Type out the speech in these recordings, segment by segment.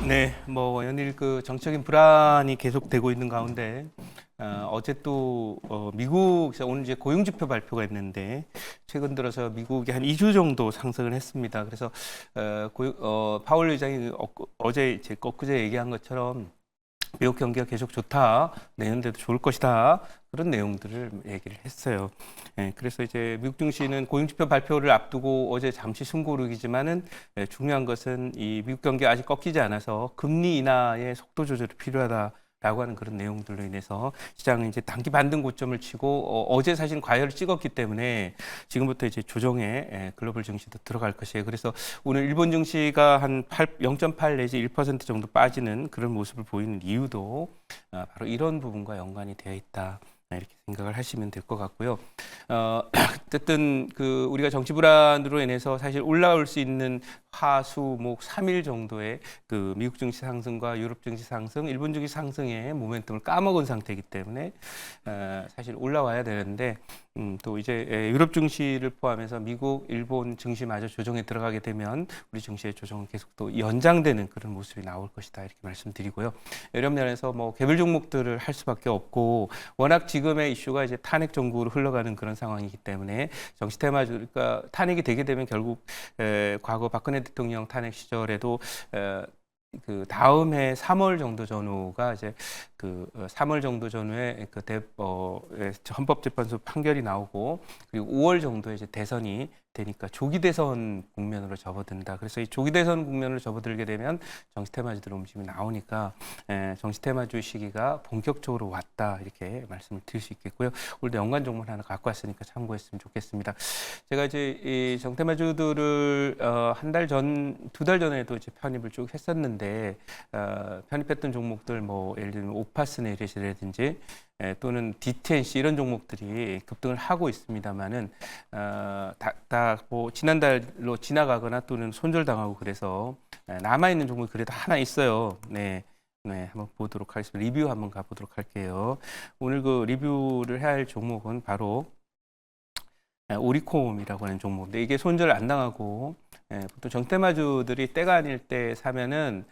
네, 뭐 연일 그 정치적인 불안이 계속되고 있는 가운데 어제 또 미국에서 오늘 이제 고용지표 발표가 있는데 최근 들어서 미국이 한 2주 정도 상승을 했습니다. 그래서 파월 의장이 어제 이제 엊그제 얘기한 것처럼 미국 경기가 계속 좋다, 내년에도 좋을 것이다, 그런 내용들을 얘기를 했어요. 예, 그래서 이제 미국 증시는 고용지표 발표를 앞두고 어제 잠시 숨고르기지만은 중요한 것은 이 미국 경기가 아직 꺾이지 않아서 금리 인하의 속도 조절이 필요하다. 라고 하는 그런 내용들로 인해서 시장은 이제 단기 반등 고점을 치고 어제 사실 과열을 찍었기 때문에 지금부터 이제 조정에 글로벌 증시도 들어갈 것이에요. 그래서 오늘 일본 증시가 한 0.8 내지 1% 정도 빠지는 그런 모습을 보이는 이유도 바로 이런 부분과 연관이 되어 있다. 이렇게 생각을 하시면 될 것 같고요. 어쨌든 그 우리가 정치 불안으로 인해서 사실 올라올 수 있는 화, 수, 목 3일 정도의 그 미국 증시 상승과 유럽 증시 상승, 일본 증시 상승의 모멘텀을 까먹은 상태이기 때문에 사실 올라와야 되는데 또 이제 유럽 증시를 포함해서 미국, 일본 증시마저 조정에 들어가게 되면 우리 증시의 조정은 계속 또 연장되는 그런 모습이 나올 것이다 이렇게 말씀드리고요. 이런 면에서 뭐 개별 종목들을 할 수밖에 없고 워낙 지금의 이슈가 이제 탄핵 정국으로 흘러가는 그런 상황이기 때문에 정치 테마 그러니까 탄핵이 되게 되면 결국 과거 박근혜 대통령 탄핵 시절에도 그 다음 해 3월 정도 전후가 이제 그 3월 정도 전후에 그 헌법재판소 판결이 나오고 그리고 5월 정도에 이제 대선이 되니까 조기 대선 국면으로 접어든다. 그래서 이 조기 대선 국면으로 접어들게 되면 정치 테마주들 움직임이 나오니까 정치 테마주의 시기가 본격적으로 왔다 이렇게 말씀을 드릴 수 있겠고요. 오늘도 연관 종목 하나 갖고 왔으니까 참고했으면 좋겠습니다. 제가 이제 이 정테마주들을 한 달 전, 2달 전에도 이제 편입을 쭉 했었는데 편입했던 종목들 뭐 예를 들면 오파스네일이라든지 또는 D10C 이런 종목들이 급등을 하고 있습니다만은 다뭐 지난달로 지나가거나 또는 손절당하고 그래서 남아 있는 종목이 그래도 하나 있어요. 네. 네, 한번 보도록 하겠습니다. 리뷰 한번 가보도록 할게요. 오늘 그 리뷰를 해야 할 종목은 바로 오리콤이라고 하는 종목인데 이게 손절 안 당하고 보통 정테마주들이 때가 아닐 때 사면은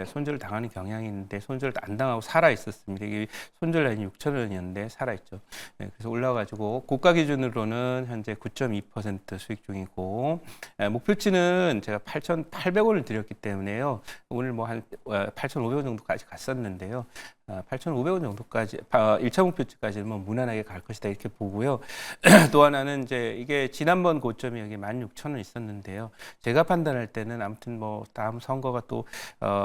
손절을 당하는 경향이 있는데 손절을 안 당하고 살아 있었습니다. 이게 손절 라인이 6천 원이었는데 살아 있죠. 그래서 올라가지고 고가 기준으로는 현재 9.2% 수익 중이고 목표치는 제가 8,800원을 드렸기 때문에요. 오늘 뭐 한 8,500원 정도까지 갔었는데요. 8,500원 정도까지 1차 목표치까지는 뭐 무난하게 갈 것이다 이렇게 보고요. 또 하나는 이제 이게 지난번 고점이 여기 16,000원 있었는데요. 제가 판단할 때는 아무튼 뭐 다음 선거가 또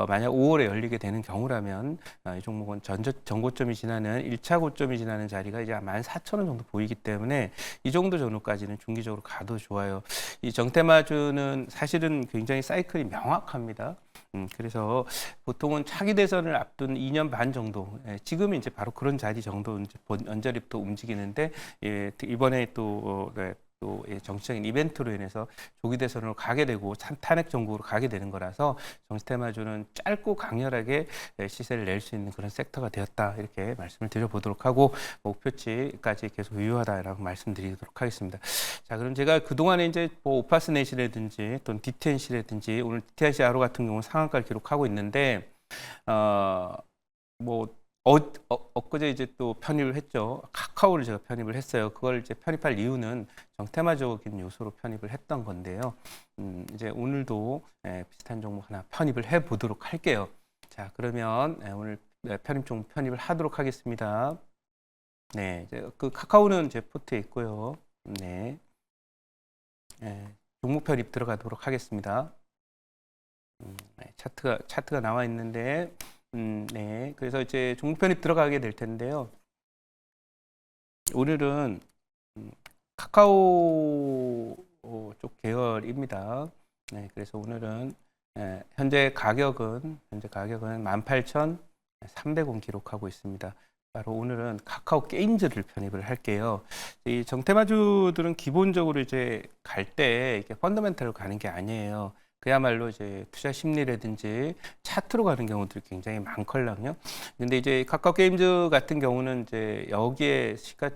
만약 5월에 열리게 되는 경우라면 이 종목은 전고점이 지나는 1차 고점이 지나는 자리가 이제 14,000원 정도 보이기 때문에 이 정도 전후까지는 중기적으로 가도 좋아요. 이 정테마주는 사실은 굉장히 사이클이 명확합니다. 그래서 보통은 차기 대선을 앞둔 2년 반 정도, 지금이 이제 바로 그런 자리 정도 이제 언저리부터 움직이는데 이번에 또 정치적인 이벤트로 인해서 조기 대선으로 가게 되고 탄핵 정국으로 가게 되는 거라서 정치 테마주는 짧고 강렬하게 시세를 낼 수 있는 그런 섹터가 되었다 이렇게 말씀을 드려보도록 하고 목표치까지 계속 유효하다라고 말씀드리도록 하겠습니다. 자, 그럼 제가 그 동안에 이제 뭐 오파스넷이라든지 또는 D10C라든지 오늘 DTIC 아로 같은 경우는 상한가를 기록하고 있는데 뭐 엊그제 이제 또 편입을 했죠. 카카오를 제가 편입을 했어요. 그걸 이제 편입할 이유는 정테마적인 요소로 편입을 했던 건데요. 이제 오늘도 비슷한 종목 하나 편입을 해 보도록 할게요. 자, 그러면 오늘 편입 종목 편입을 하도록 하겠습니다. 네, 이제 그 카카오는 제 포트에 있고요. 네, 종목 편입 들어가도록 하겠습니다. 차트가 나와 있는데. 네. 그래서 이제 종목 편입 들어가게 될 텐데요. 오늘은 카카오 쪽 계열입니다. 네. 그래서 오늘은 현재 가격은 18,300원 기록하고 있습니다. 바로 오늘은 카카오 게임즈를 편입을 할게요. 이 정테마주들은 기본적으로 이제 갈 때 이게 펀더멘탈로 가는 게 아니에요. 그야말로 이제 투자 심리라든지 차트로 가는 경우들이 굉장히 많걸랑요. 근데 이제 카카오 게임즈 같은 경우는 이제 여기에 시가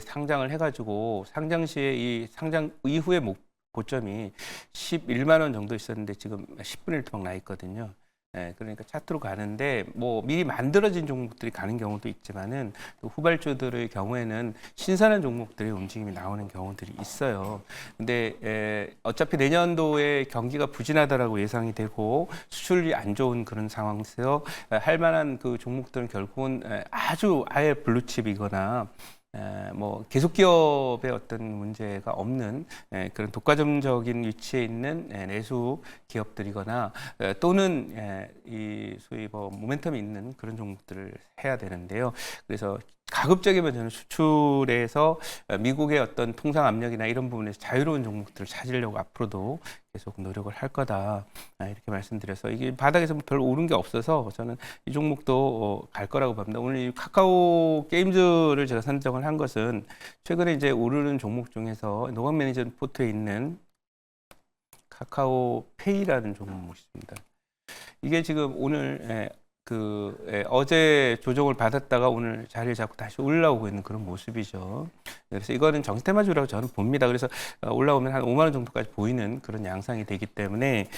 상장을 해가지고 상장 시에 이 상장 이후의 고점이 11만 원 정도 있었는데 지금 10분의 1 토막 나 있거든요. 그러니까 차트로 가는데 뭐 미리 만들어진 종목들이 가는 경우도 있지만은 또 후발주들의 경우에는 신선한 종목들의 움직임이 나오는 경우들이 있어요. 근데 어차피 내년도에 경기가 부진하다라고 예상이 되고 수출이 안 좋은 그런 상황에서 할 만한 그 종목들은 결국은 아주 아예 블루칩이거나 뭐 계속 기업의 어떤 문제가 없는 그런 독과점적인 위치에 있는 내수 기업들이거나 또는 이 소위 뭐 모멘텀이 있는 그런 종목들을 해야 되는데요. 그래서 가급적이면 저는 수출에서 미국의 어떤 통상 압력이나 이런 부분에서 자유로운 종목들을 찾으려고 앞으로도 계속 노력을 할 거다 이렇게 말씀드려서 이게 바닥에서 별로 오른 게 없어서 저는 이 종목도 갈 거라고 봅니다. 오늘 이 카카오 게임즈를 제가 선정을 한 것은 최근에 이제 오르는 종목 중에서 노광 매니저 포트에 있는 카카오 페이라는 종목이 있습니다. 이게 지금 오늘 어제 조정을 받았다가 오늘 자리를 잡고 다시 올라오고 있는 그런 모습이죠. 그래서 이거는 정시테마주라고 저는 봅니다. 그래서 올라오면 한 5만 원 정도까지 보이는 그런 양상이 되기 때문에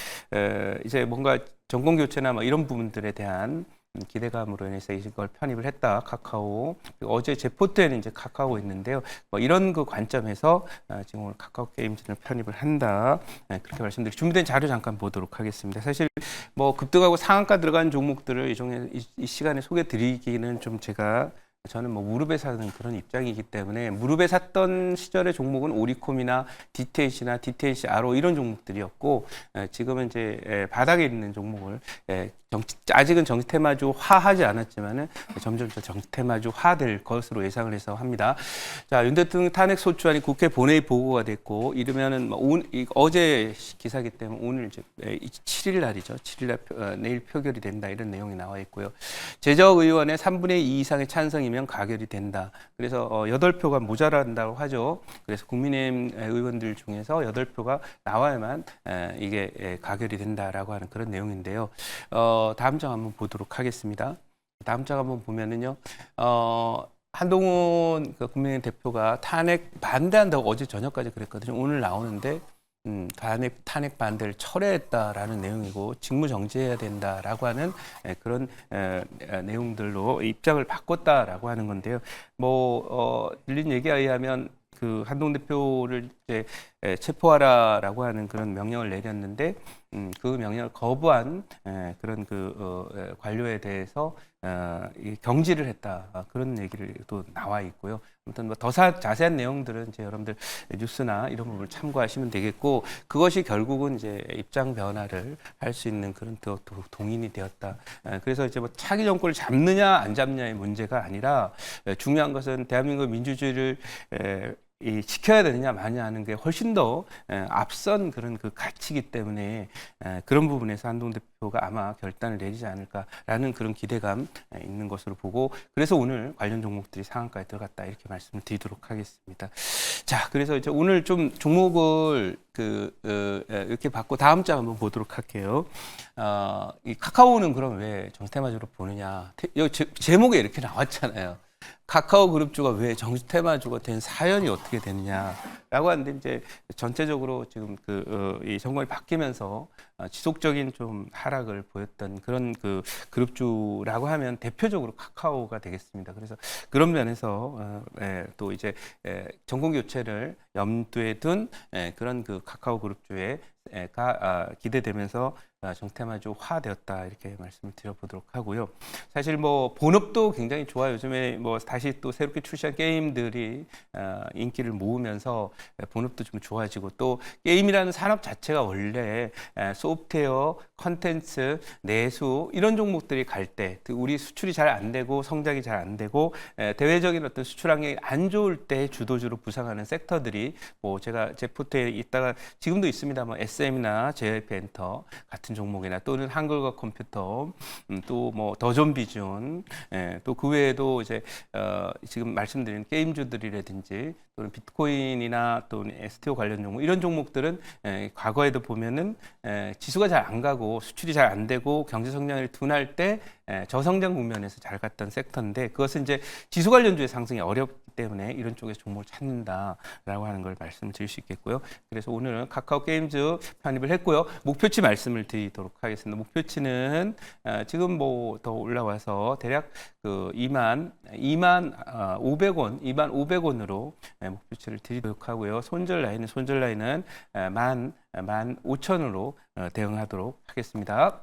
이제 뭔가 정권 교체나 뭐 이런 부분들에 대한 기대감으로 인해서 이걸 편입을 했다. 카카오. 어제 제 포트에는 이제 카카오 있는데요. 뭐 이런 그 관점에서 지금 오늘 카카오 게임즈를 편입을 한다. 그렇게 말씀드리고 준비된 자료 잠깐 보도록 하겠습니다. 사실 뭐 급등하고 상한가 들어간 종목들을 이 시간에 소개 드리기는 좀 저는 뭐 무릎에 사는 그런 입장이기 때문에 무릎에 샀던 시절의 종목은 오리콤이나 DTH나 DTH 아로 이런 종목들이었고 지금은 이제 바닥에 있는 종목을 아직은 정시테마주화하지 않았지만은 점점 더 정시테마주화될 것으로 예상을 해서 합니다. 자, 윤 대통령 탄핵 소추안이 국회 본회의 보고가 됐고 이르면은 어제 기사기 때문에 오늘 이제 7일 날이죠. 7일 날 내일 표결이 된다 이런 내용이 나와 있고요. 제적 의원의 3분의 2 이상의 찬성이면 가결이 된다. 그래서 8표가 모자란다고 하죠. 그래서 국민의힘 의원들 중에서 8표가 나와야만 이게 가결이 된다라고 하는 그런 내용인데요. 다음 장 한번 보도록 하겠습니다. 다음 장 한번 보면은요, 한동훈 국민의힘 대표가 탄핵 반대한다고 어제 저녁까지 그랬거든요. 오늘 나오는데, 탄핵 반대를 철회했다라는 내용이고, 직무 정지해야 된다라고 하는 그런 내용들로 입장을 바꿨다라고 하는 건데요. 들린 얘기에 의하면 그 한동훈 대표를 이제 체포하라라고 하는 그런 명령을 내렸는데 그 명령을 거부한 그런 관료에 대해서 경질을 했다 그런 얘기를 또 나와 있고요. 아무튼 뭐 더 자세한 내용들은 이제 여러분들 뉴스나 이런 부분을 참고하시면 되겠고 그것이 결국은 이제 입장 변화를 할 수 있는 그런 또 동인이 되었다. 그래서 이제 뭐 차기 정권을 잡느냐 안 잡느냐의 문제가 아니라 중요한 것은 대한민국 민주주의를 지켜야 되느냐 마냐 하는 게 훨씬 더 앞선 그런 그 가치이기 때문에 그런 부분에서 한동훈 대표가 아마 결단을 내리지 않을까라는 그런 기대감 있는 것으로 보고 그래서 오늘 관련 종목들이 상한가에 들어갔다 이렇게 말씀을 드리도록 하겠습니다. 자, 그래서 이제 오늘 좀 종목을 이렇게 받고 다음 장 한번 보도록 할게요. 이 카카오는 그럼 왜 정시테마주로 보느냐? 여기 제목에 이렇게 나왔잖아요. 카카오 그룹주가 왜 정시테마주가 된 사연이 어떻게 되느냐라고 하는데 이제 전체적으로 지금 이 정권이 바뀌면서 지속적인 좀 하락을 보였던 그런 그 그룹주라고 하면 대표적으로 카카오가 되겠습니다. 그래서 그런 면에서 또 이제 정권 교체를 염두에 둔 그런 그 카카오 그룹주에 기대되면서 정시테마주화되었다 이렇게 말씀을 드려보도록 하고요. 사실 뭐 본업도 굉장히 좋아요. 요즘에 뭐 다시 또 새롭게 출시한 게임들이 인기를 모으면서 본업도 좀 좋아지고 또 게임이라는 산업 자체가 원래 소프트웨어, 컨텐츠, 내수 이런 종목들이 갈 때 우리 수출이 잘 안 되고 성장이 잘 안 되고 대외적인 어떤 수출 환경이 안 좋을 때 주도주로 부상하는 섹터들이 뭐 제가 제 포트에 있다가 지금도 있습니다. 뭐 SM이나 JYP 엔터 같은 종목이나 또는 한글과 컴퓨터 또 뭐 더존비전 또 그 외에도 이제 지금 말씀드린 게임주들이라든지 또는 비트코인이나 또는 STO 관련 종목 이런 종목들은 과거에도 보면은 지수가 잘 안 가고 수출이 잘 안 되고 경제 성장을 둔할 때 저성장 국면에서 잘 갔던 섹터인데 그것은 이제 지수 관련주의 상승이 어렵기 때문에 이런 쪽에서 종목을 찾는다라고 하는 걸 말씀드릴 수 있겠고요. 그래서 오늘은 카카오 게임즈 편입을 했고요. 목표치 말씀을 드리도록 하겠습니다. 목표치는 지금 뭐 더 올라와서 대략 그 2만 500원으로 목표치를 드리도록 하고요. 손절 라인은 15,000원으로 대응하도록 하겠습니다.